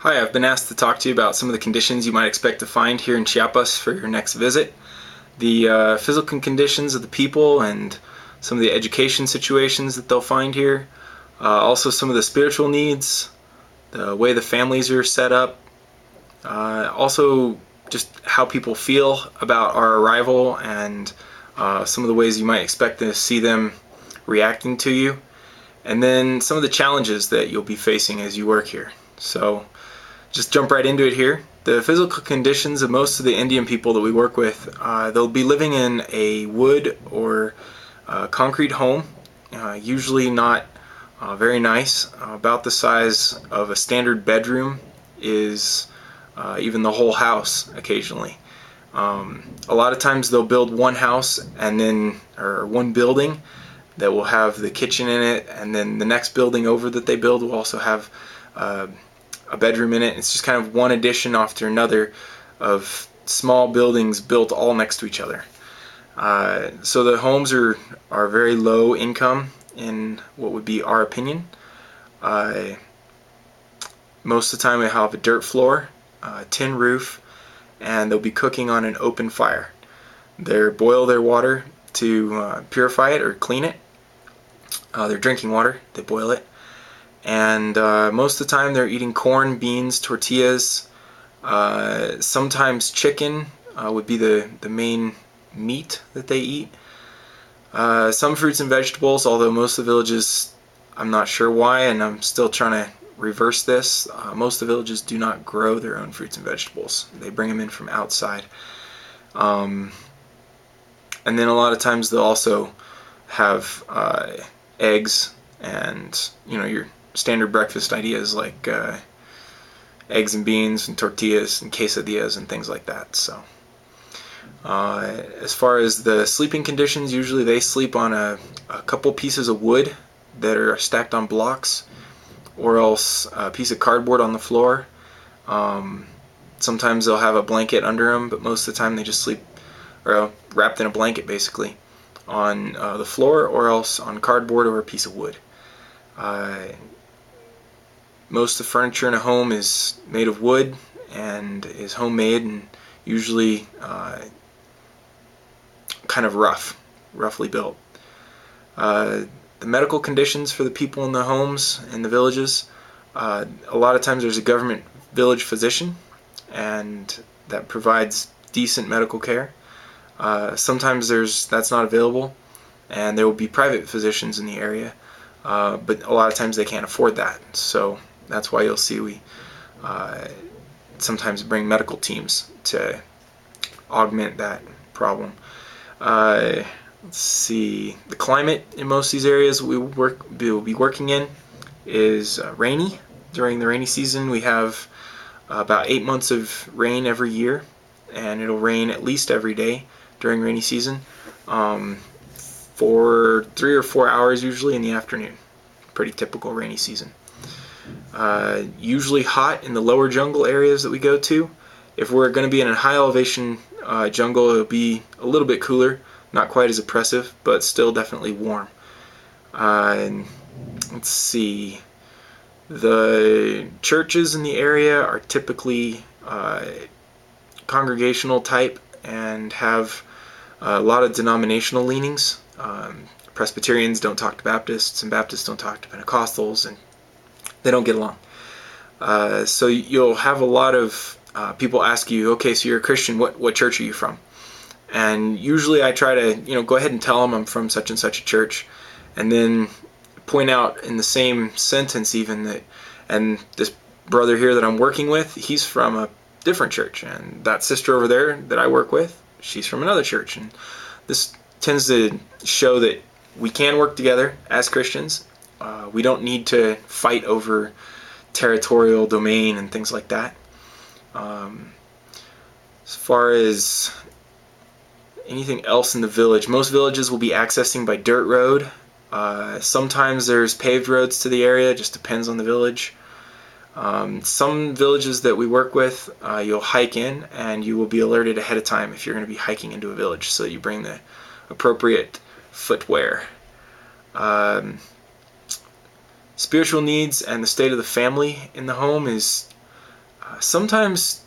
Hi, I've been asked to talk to you about some of the conditions you might expect to find here in Chiapas for your next visit. The physical conditions of the people and some of the education situations that they'll find here. Also some of the spiritual needs, the way the families are set up. Also just how people feel about our arrival and some of the ways you might expect to see them reacting to you. And then some of the challenges that you'll be facing as you work here. So just jump right into it here. The physical conditions of most of the Indian people that we work with, they'll be living in a wood or concrete home, usually not very nice. About the size of a standard bedroom is even the whole house occasionally. A lot of times they'll build one house and then, or one building that will have the kitchen in it, and then the next building over that they build will also have a bedroom in it. It's just kind of one addition after another of small buildings built all next to each other. So the homes are very low income in what would be our opinion. Most of the time they have a dirt floor, tin roof, and they'll be cooking on an open fire. They boil their water to purify it or clean it. Their drinking water, they boil it. And most of the time they're eating corn, beans, tortillas. Sometimes chicken would be the main meat that they eat. Some fruits and vegetables, although most of the villages, I'm not sure why, and I'm still trying to reverse this. Most of the villages do not grow their own fruits and vegetables. They bring them in from outside. And then a lot of times they'll also have eggs and, your standard breakfast ideas like eggs and beans and tortillas and quesadillas and things like that. So as far as the sleeping conditions, usually they sleep on a couple pieces of wood that are stacked on blocks, or else a piece of cardboard on the floor. Sometimes they'll have a blanket under them, but most of the time they just sleep wrapped in a blanket basically on the floor, or else on cardboard or a piece of wood. Most of the furniture in a home is made of wood and is homemade, and usually kind of roughly built. The medical conditions for the people in the homes in the villages, a lot of times there's a government village physician, and that provides decent medical care. Sometimes that's not available, and there will be private physicians in the area, but a lot of times they can't afford that. So that's why you'll see we sometimes bring medical teams to augment that problem. Let's see. The climate in most of these areas we'll be working in is rainy. During the rainy season, we have about 8 months of rain every year, and it'll rain at least every day during rainy season, for 3 or 4 hours usually in the afternoon. Pretty typical rainy season. Usually hot in the lower jungle areas that we go to. If we're going to be in a high elevation jungle, it'll be a little bit cooler, not quite as oppressive, but still definitely warm. Let's see. The churches in the area are typically congregational type and have a lot of denominational leanings. Presbyterians don't talk to Baptists, and Baptists don't talk to Pentecostals, and they don't get along. So you'll have a lot of people ask you, okay, so you're a Christian, what church are you from? And usually I try to go ahead and tell them I'm from such and such a church, and then point out in the same sentence even that, and this brother here that I'm working with, he's from a different church, and that sister over there that I work with, she's from another church. And this tends to show that we can work together as Christians. We don't need to fight over territorial domain and things like that. As far as anything else in the village, most villages will be accessing by dirt road. Sometimes there's paved roads to the area, just depends on the village. Some villages that we work with, you'll hike in, and you will be alerted ahead of time if you're going to be hiking into a village, so you bring the appropriate footwear. Spiritual needs and the state of the family in the home is Sometimes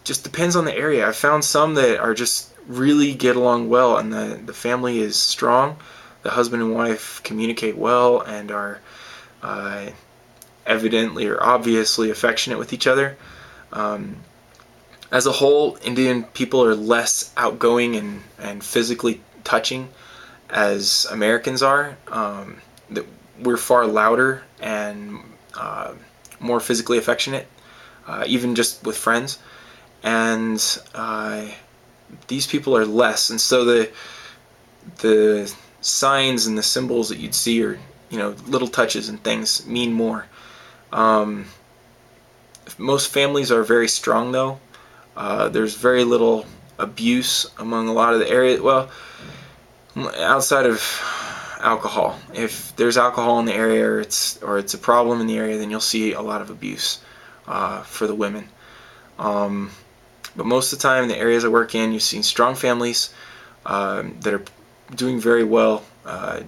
just depends on the area. I've found some that are just really get along well, and the family is strong. The husband and wife communicate well and are uh, evidently or obviously affectionate with each other. Um, as a whole, Indian people are less outgoing and physically touching as Americans are. That we're far louder and more physically affectionate, even just with friends. And these people are less, and so the signs and the symbols that you'd see are, little touches and things mean more. Um, Most families are very strong, though. There's very little abuse among a lot of the area. Well, outside of alcohol, if there's alcohol in the area or it's a problem in the area, then you'll see a lot of abuse for the women. But most of the time, in the areas I work in, you've seen strong families that are doing very well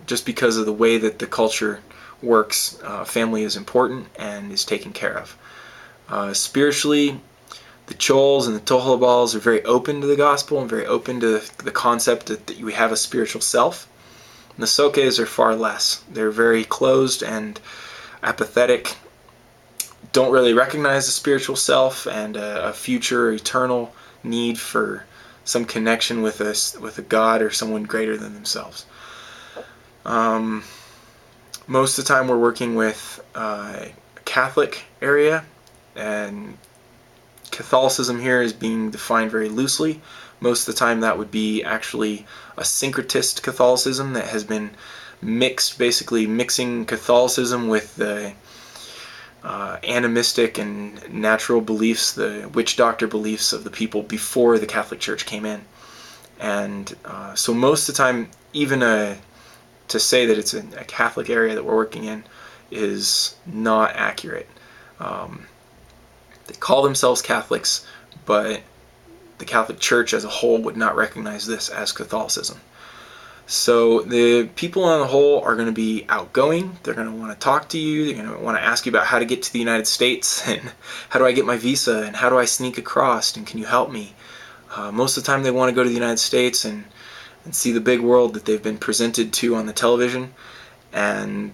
just because of the way that the culture works. Family is important and is taken care of. Spiritually, the Chols and the Toholabals are very open to the gospel and very open to the concept that we have a spiritual self. And the Sokes are far less. They're very closed and apathetic, don't really recognize the spiritual self and a future eternal need for some connection with a God or someone greater than themselves. Most of the time we're working with a Catholic area, and Catholicism here is being defined very loosely. Most of the time that would be actually a syncretist Catholicism that has been mixed, basically mixing Catholicism with the animistic and natural beliefs, the witch doctor beliefs of the people before the Catholic Church came in. And so most of the time, even to say that it's a Catholic area that we're working in is not accurate. They call themselves Catholics, but the Catholic Church as a whole would not recognize this as Catholicism. So the people on the whole are going to be outgoing. They're going to want to talk to you. They're going to want to ask you about how to get to the United States and how do I get my visa and how do I sneak across and can you help me? Most of the time they want to go to the United States and see the big world that they've been presented to on the television, and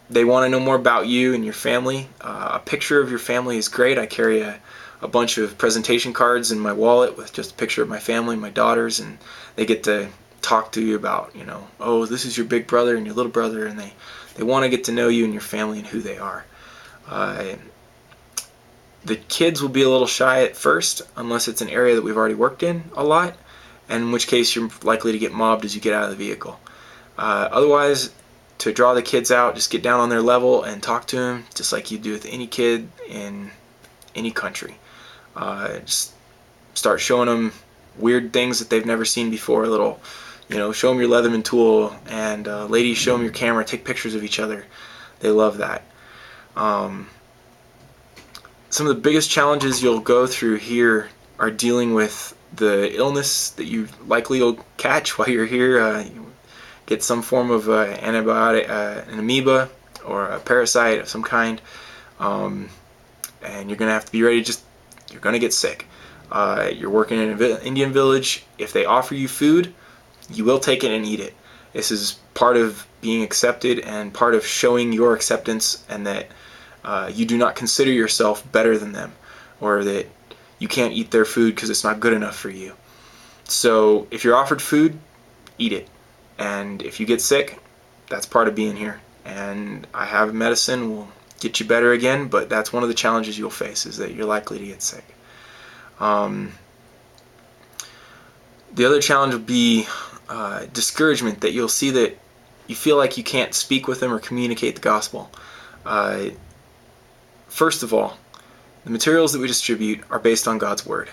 they want to know more about you and your family. A picture of your family is great. I carry a bunch of presentation cards in my wallet with just a picture of my family, my daughters, and they get to talk to you about, oh, this is your big brother and your little brother, and they want to get to know you and your family and who they are. The kids will be a little shy at first, unless it's an area that we've already worked in a lot, and in which case you're likely to get mobbed as you get out of the vehicle. Otherwise, to draw the kids out, just get down on their level and talk to them just like you do with any kid in any country. Just start showing them weird things that they've never seen before. A little, show them your Leatherman tool, and ladies, show them your camera, take pictures of each other. They love that. Some of the biggest challenges you'll go through here are dealing with the illness that you likely will catch while you're here. You get some form of antibiotic, an amoeba or a parasite of some kind, and you're going to have to be ready. You're going to get sick. You're working in an Indian village. If they offer you food, you will take it and eat it. This is part of being accepted and part of showing your acceptance, and that you do not consider yourself better than them, or that you can't eat their food because it's not good enough for you. So if you're offered food, eat it. And if you get sick, that's part of being here. And I have medicine will get you better again, but that's one of the challenges you'll face, is that you're likely to get sick. The other challenge would be discouragement, that you'll see that you feel like you can't speak with them or communicate the gospel. First of all, the materials that we distribute are based on God's Word.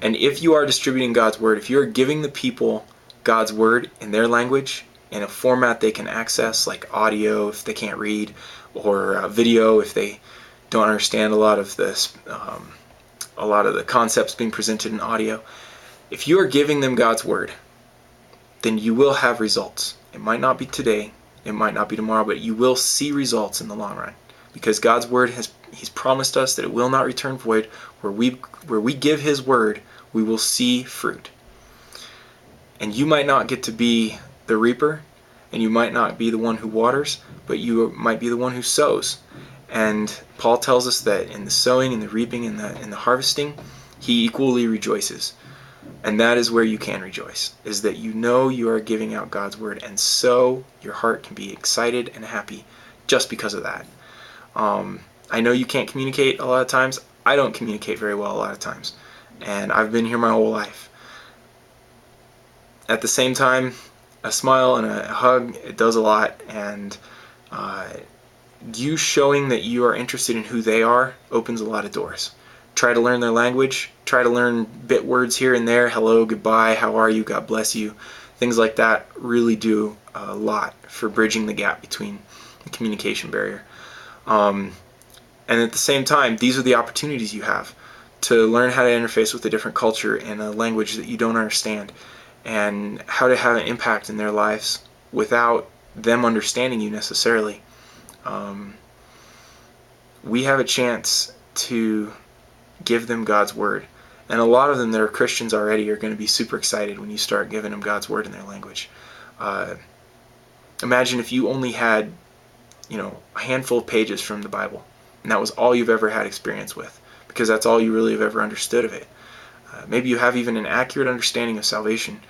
And if you are distributing God's Word, if you're giving the people God's Word in their language, in a format they can access, like audio if they can't read, or video if they don't understand a lot of this, a lot of the concepts being presented in audio. If you are giving them God's Word, then you will have results. It might not be today, it might not be tomorrow, but you will see results in the long run. because God's word He's promised us that it will not return void. Where we give His word, we will see fruit. And you might not get to be the reaper, and you might not be the one who waters, but you might be the one who sows. And Paul tells us that in the sowing and the reaping and the harvesting, he equally rejoices. And that is where you can rejoice, is that you know you are giving out God's word, and so your heart can be excited and happy just because of that. I know you can't communicate a lot of times. I don't communicate very well a lot of times, and I've been here my whole life. At the same time, a smile and a hug, it does a lot, and you showing that you are interested in who they are opens a lot of doors. Try to learn their language. Try to learn bit words here and there. Hello, goodbye, how are you, God bless you. Things like that really do a lot for bridging the gap between the communication barrier. And at the same time, these are the opportunities you have to learn how to interface with a different culture and a language that you don't understand, and how to have an impact in their lives without them understanding you necessarily. We have a chance to give them God's word. And a lot of them that are Christians already are going to be super excited when you start giving them God's word in their language. Imagine if you only had, a handful of pages from the Bible, and that was all you've ever had experience with, because that's all you really have ever understood of it. Maybe you have even an accurate understanding of salvation,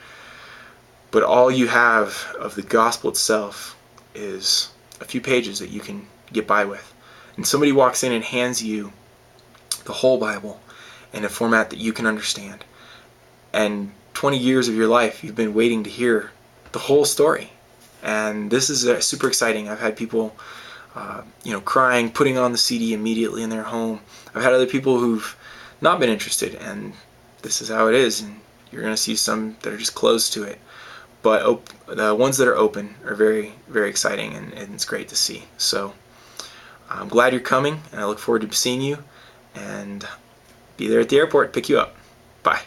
but all you have of the gospel itself is a few pages that you can get by with. And somebody walks in and hands you the whole Bible in a format that you can understand. And 20 years of your life, you've been waiting to hear the whole story. And this is super exciting. I've had people, crying, putting on the CD immediately in their home. I've had other people who've not been interested, and this is how it is. And you're going to see some that are just closed to it. But the ones that are open are very, very exciting, and it's great to see. So I'm glad you're coming, and I look forward to seeing you, and be there at the airport, pick you up. Bye.